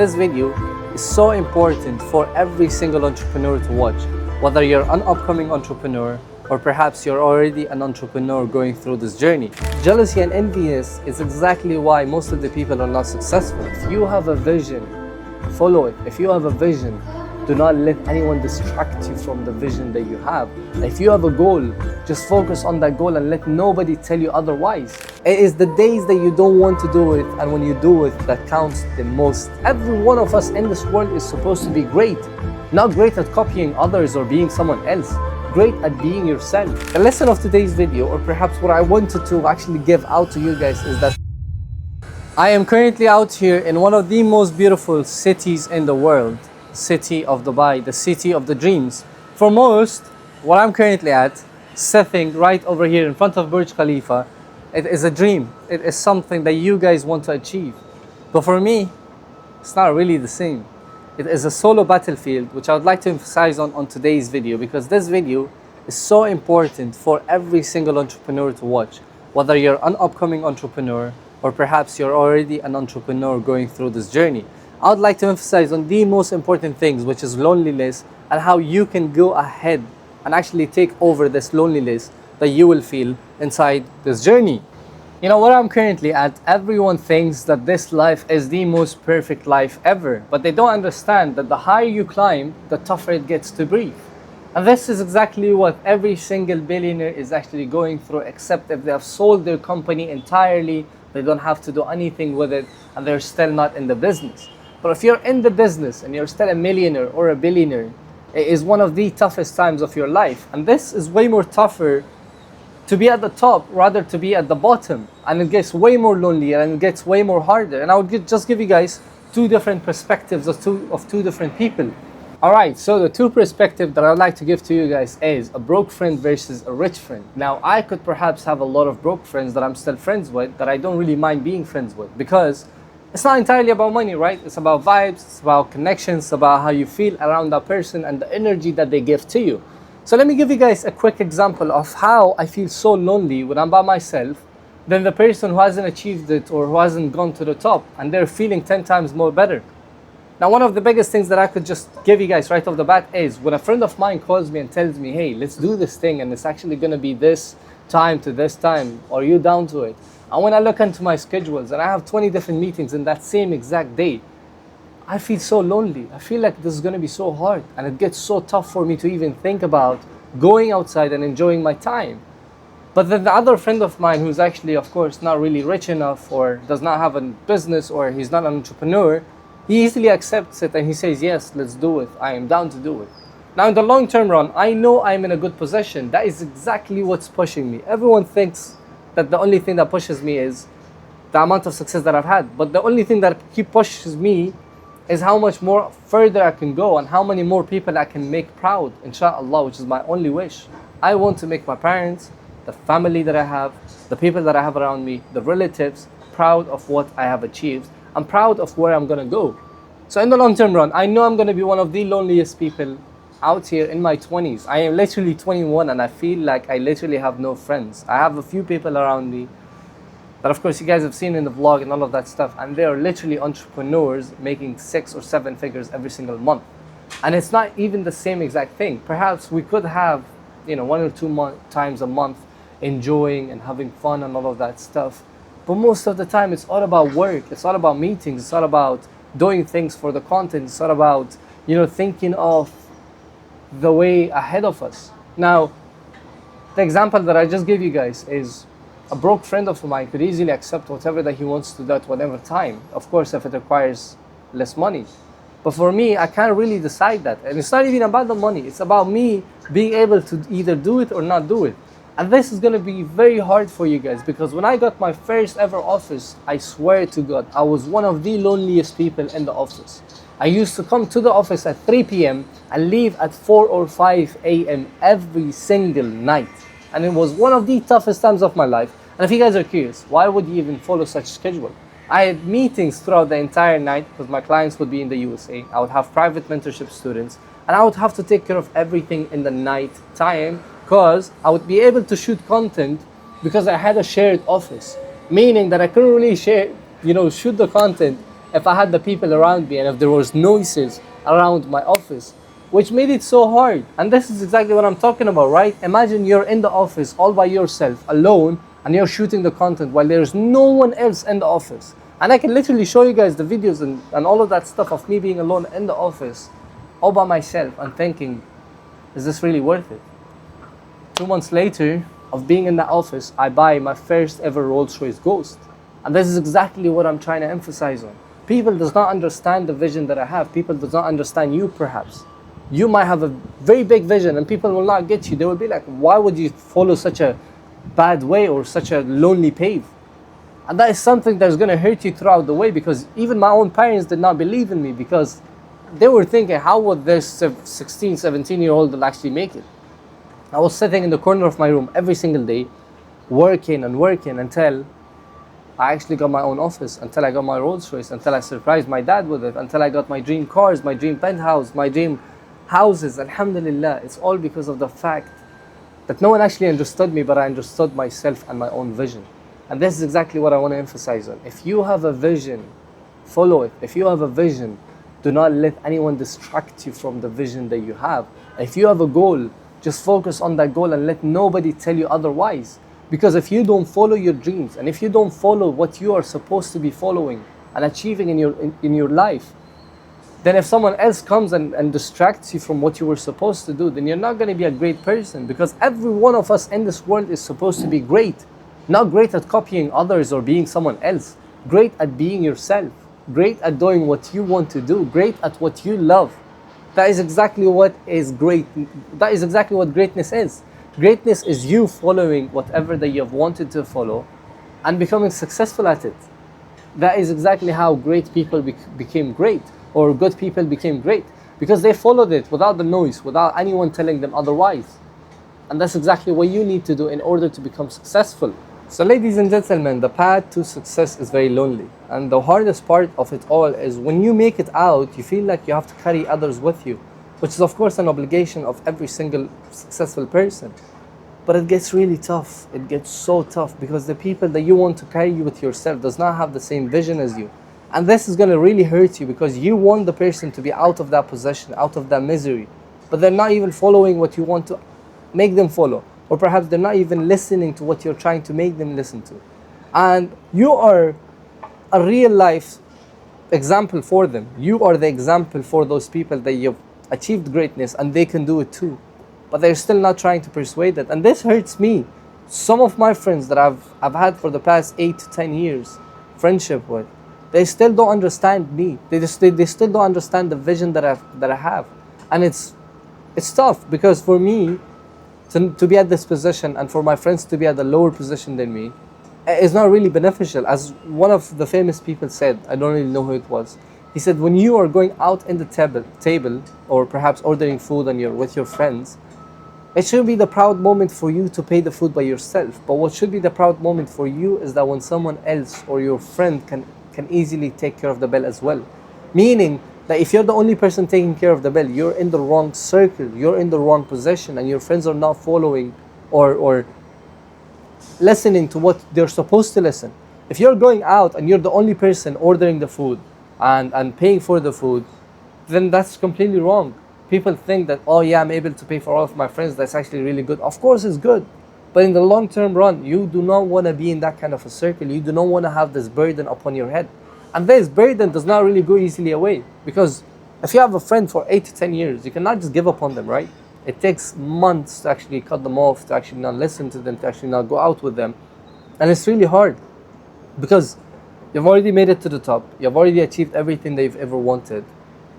This video is so important for every single entrepreneur to watch, whether you're an upcoming entrepreneur or perhaps you're already an entrepreneur going through this journey. Jealousy and envious is exactly why most of the people are not successful. If you have a vision, follow it. If you have a vision, do not let anyone distract you from the vision that you have. If you have a goal, just focus on that goal and let nobody tell you otherwise. It is the days that you don't want to do it and when you do it that counts the most. Every one of us in this world is supposed to be great. Not great at copying others or being someone else. Great at being yourself. The lesson of today's video, or perhaps what I wanted to actually give out to you guys, is that I am currently out here in one of the most beautiful cities in the world. City of Dubai, the city of the dreams. For most, what I'm currently at, sitting right over here in front of Burj Khalifa, it is a dream. It is something that you guys want to achieve. But for me, it's not really the same. It is a solo battlefield, which I would like to emphasize on today's video, because this video is so important for every single entrepreneur to watch. Whether you're an upcoming entrepreneur or perhaps you're already an entrepreneur going through this journey. I would like to emphasize on the most important things, which is loneliness, and how you can go ahead and actually take over this loneliness that you will feel inside this journey. You know, where I'm currently at, everyone thinks that this life is the most perfect life ever, but they don't understand that the higher you climb, the tougher it gets to breathe. And this is exactly what every single billionaire is actually going through, except if they have sold their company entirely, they don't have to do anything with it, and they're still not in the business. But if you're in the business and you're still a millionaire or a billionaire, it is one of the toughest times of your life. And this is way more tougher to be at the top rather to be at the bottom. And it gets way more lonely and it gets way more harder. And I would just give you guys two different perspectives of two different people. Alright, so the two perspectives that I'd like to give to you guys is a broke friend versus a rich friend. Now, I could perhaps have a lot of broke friends that I'm still friends with, that I don't really mind being friends with, because it's not entirely about money, right? It's about vibes, it's about connections, it's about how you feel around that person and the energy that they give to you. So let me give you guys a quick example of how I feel so lonely when I'm by myself than the person who hasn't achieved it or who hasn't gone to the top and they're feeling 10 times more better. Now, one of the biggest things that I could just give you guys right off the bat is when a friend of mine calls me and tells me, hey, let's do this thing and it's actually going to be this time to this time, are you down to it? And when I look into my schedules and I have 20 different meetings in that same exact day, I feel so lonely. I feel like this is going to be so hard and it gets so tough for me to even think about going outside and enjoying my time. But then the other friend of mine who's actually, of course, not really rich enough or does not have a business or he's not an entrepreneur, he easily accepts it and he says, yes, let's do it. I am down to do it. Now, in the long term run, I know I'm in a good position. That is exactly what's pushing me. Everyone thinks that the only thing that pushes me is the amount of success that I've had. But the only thing that pushes me is how much more further I can go and how many more people I can make proud, inshallah, which is my only wish. I want to make my parents, the family that I have, the people that I have around me, the relatives, proud of what I have achieved. I'm proud of where I'm going to go. So in the long term run, I know I'm going to be one of the loneliest people out here in my 20s. I am literally 21 and I feel like I literally have no friends. I have a few people around me that, of course, you guys have seen in the vlog and all of that stuff, and they are literally entrepreneurs making 6 or 7 figures every single month. And it's not even the same exact thing. Perhaps we could have, 1 or 2 times a month enjoying and having fun and all of that stuff. But most of the time it's all about work. It's all about meetings. It's all about doing things for the content. It's all about, thinking of the way ahead of us. Now, the example that I just gave you guys is a broke friend of mine could easily accept whatever that he wants to do at whatever time. Of course, if it requires less money. But for me, I can't really decide that. And it's not even about the money. It's about me being able to either do it or not do it. And this is going to be very hard for you guys, because when I got my first ever office, I swear to God, I was one of the loneliest people in the office. I used to come to the office at 3 p.m. and leave at 4 or 5 a.m. every single night. And it was one of the toughest times of my life. And if you guys are curious, why would you even follow such schedule? I had meetings throughout the entire night because my clients would be in the USA. I would have private mentorship students and I would have to take care of everything in the night time because I would be able to shoot content because I had a shared office. Meaning that I couldn't really shoot the content if I had the people around me and if there was noises around my office, which made it so hard. And this is exactly what I'm talking about, right? Imagine you're in the office all by yourself, alone, and you're shooting the content while there's no one else in the office. And I can literally show you guys the videos and all of that stuff of me being alone in the office, all by myself, and thinking, is this really worth it? 2 months later of being in the office, I buy my first ever Rolls-Royce Ghost. And this is exactly what I'm trying to emphasize on. People does not understand the vision that I have. People does not understand you perhaps. You might have a very big vision and people will not get you. They will be like, why would you follow such a bad way or such a lonely path? And that is something that's going to hurt you throughout the way, because even my own parents did not believe in me, because they were thinking, how would this 16, 17-year-old actually make it? I was sitting in the corner of my room every single day, working and working until I actually got my own office, until I got my Rolls Royce, until I surprised my dad with it, until I got my dream cars, my dream penthouse, my dream houses. Alhamdulillah, it's all because of the fact that no one actually understood me, but I understood myself and my own vision. And this is exactly what I want to emphasize on. If you have a vision, follow it. If you have a vision, do not let anyone distract you from the vision that you have. If you have a goal, just focus on that goal and let nobody tell you otherwise. Because if you don't follow your dreams, and if you don't follow what you are supposed to be following and achieving in your life, then if someone else comes and distracts you from what you were supposed to do, then you're not going to be a great person. Because every one of us in this world is supposed to be great. Not great at copying others or being someone else. Great at being yourself. Great at doing what you want to do. Great at what you love. That is exactly what is great. That is exactly what greatness is. Greatness is you following whatever that you have wanted to follow and becoming successful at it. That is exactly how great people became great, or good people became great, because they followed it without the noise, without anyone telling them otherwise. And that's exactly what you need to do in order to become successful. So ladies and gentlemen, the path to success is very lonely. And the hardest part of it all is when you make it out, you feel like you have to carry others with you, which is of course an obligation of every single successful person. But it gets really tough. It gets so tough because the people that you want to carry you with yourself does not have the same vision as you. And this is going to really hurt you, because you want the person to be out of that possession, out of that misery, but they're not even following what you want to make them follow. Or perhaps they're not even listening to what you're trying to make them listen to. And you are a real life example for them. You are the example for those people that you've achieved greatness and they can do it too. But they're still not trying to persuade it. And this hurts me. Some of my friends that I've had for the past 8 to 10 years friendship with, they still don't understand me. They still don't understand the vision that I have. And it's tough, because for me, to be at this position and for my friends to be at a lower position than me is not really beneficial. As one of the famous people said, I don't really know who it was, he said, when you are going out in the table or perhaps ordering food and with your friends, it shouldn't be the proud moment for you to pay the food by yourself. But what should be the proud moment for you is that when someone else or your friend can easily take care of the bill as well. Meaning that if you're the only person taking care of the bill, you're in the wrong circle, you're in the wrong position, and your friends are not following or listening to what they're supposed to listen. If you're going out and you're the only person ordering the food and paying for the food, then that's completely wrong. People think that, oh yeah, I'm able to pay for all of my friends, that's actually really good. Of course it's good, but in the long-term run, you do not want to be in that kind of a circle. You do not want to have this burden upon your head. And this burden does not really go easily away, because if you have a friend for 8 to 10 years, you cannot just give up on them, right? It takes months to actually cut them off, to actually not listen to them, to actually not go out with them. And it's really hard, because you've already made it to the top. You've already achieved everything that you've ever wanted.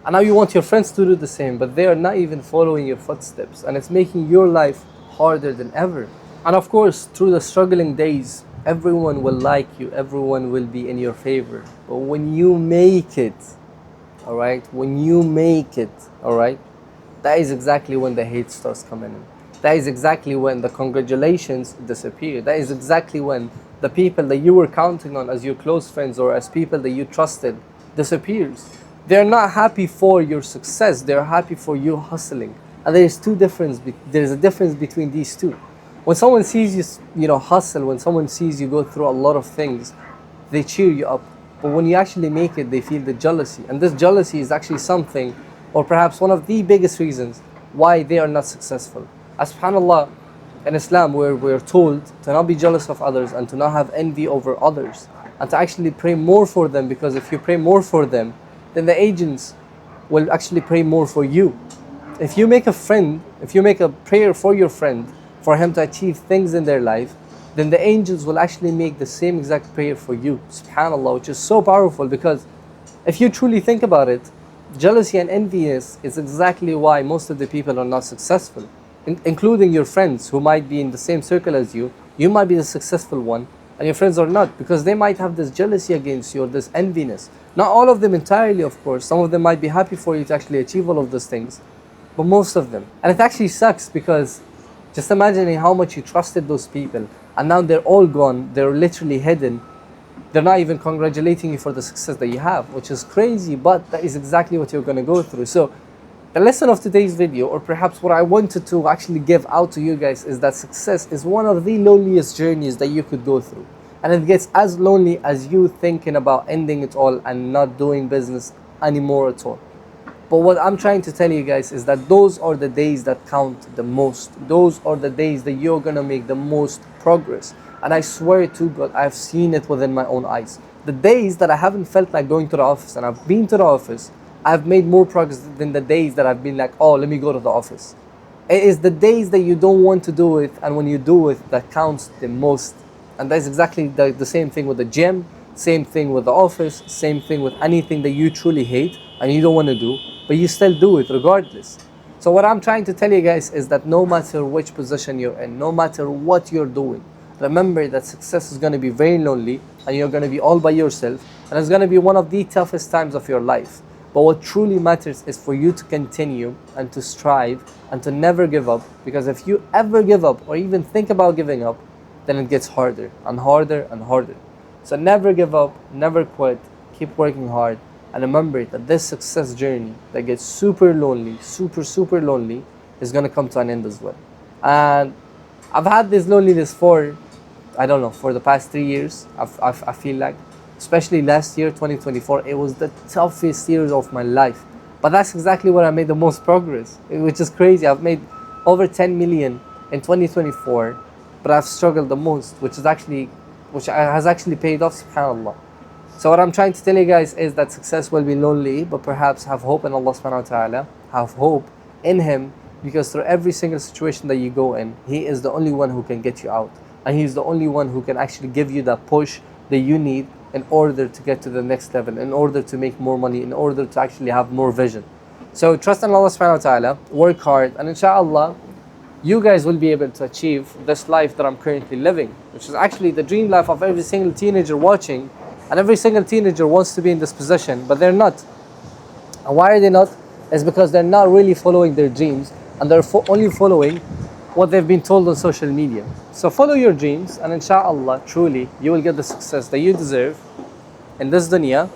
And now you want your friends to do the same, but they are not even following your footsteps. And it's making your life harder than ever. And of course, through the struggling days, everyone will like you, everyone will be in your favor. But when you make it, all right, when you make it, all right, that is exactly when the hate starts coming in. That is exactly when the congratulations disappear. That is exactly when the people that you were counting on as your close friends or as people that you trusted disappears. They're not happy for your success, they're happy for you hustling. And there's a difference between these two. When someone sees you, hustle, when someone sees you go through a lot of things, they cheer you up. But when you actually make it, they feel the jealousy. And this jealousy is actually something, or perhaps one of the biggest reasons why they are not successful. As subhanAllah, in Islam, where we're told to not be jealous of others and to not have envy over others, and to actually pray more for them, because if you pray more for them, then the agents will actually pray more for you. If you make a prayer for your friend, for him to achieve things in their life, then the angels will actually make the same exact prayer for you. SubhanAllah, which is so powerful, because if you truly think about it, jealousy and envious is exactly why most of the people are not successful, including your friends who might be in the same circle as you. You might be the successful one, and your friends are not, because they might have this jealousy against you or this enviness. Not all of them entirely, of course. Some of them might be happy for you to actually achieve all of those things, but most of them. And it actually sucks, because just imagining how much you trusted those people, and now they're all gone, they're literally hidden. They're not even congratulating you for the success that you have, which is crazy, but that is exactly what you're going to go through. So the lesson of today's video, or perhaps what I wanted to actually give out to you guys, is that success is one of the loneliest journeys that you could go through. And it gets as lonely as you thinking about ending it all and not doing business anymore at all. But what I'm trying to tell you guys is that those are the days that count the most. Those are the days that you're gonna make the most progress. And I swear to God, I've seen it within my own eyes. The days that I haven't felt like going to the office and I've been to the office, I've made more progress than the days that I've been like, oh, let me go to the office. It is the days that you don't want to do it, and when you do it, that counts the most. And that's exactly the same thing with the gym, same thing with the office, same thing with anything that you truly hate and you don't want to do, but you still do it regardless. So what I'm trying to tell you guys is that no matter which position you're in, no matter what you're doing, remember that success is going to be very lonely, and you're going to be all by yourself, and it's going to be one of the toughest times of your life. But what truly matters is for you to continue and to strive and to never give up, because if you ever give up or even think about giving up, then it gets harder and harder and harder. So never give up, never quit, keep working hard, and remember that this success journey that gets super lonely, super lonely, is going to come to an end as well. And I've had this loneliness for, I don't know, for the past 3 years. I feel like, especially last year, 2024, it was the toughest years of my life. But that's exactly where I made the most progress, which is crazy. I've made over 10 million in 2024, but I've struggled the most, which has actually paid off, subhanAllah. So what I'm trying to tell you guys is that success will be lonely, but perhaps have hope in Allah subhanahu wa ta'ala, have hope in Him, because through every single situation that you go in, He is the only one who can get you out. And He's the only one who can actually give you that push that you need in order to get to the next level, in order to make more money, in order to actually have more vision. So trust in Allah subhanahu wa ta'ala, work hard, and inshallah, you guys will be able to achieve this life that I'm currently living, which is actually the dream life of every single teenager watching, and every single teenager wants to be in this position, but they're not. And why are they not? It's because they're not really following their dreams, and they're only following what they've been told on social media. So follow your dreams, and inshallah, truly, you will get the success that you deserve in this dunya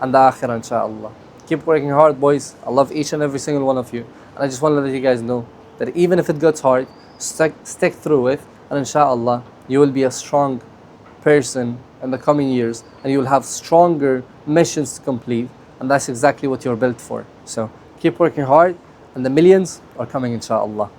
and the akhirah, inshallah. Keep working hard, boys. I love each and every single one of you. And I just want to let you guys know that even if it gets hard, stick through it, and inshallah, you will be a strong person in the coming years, and you will have stronger missions to complete, and that's exactly what you're built for. So keep working hard, and the millions are coming, inshallah.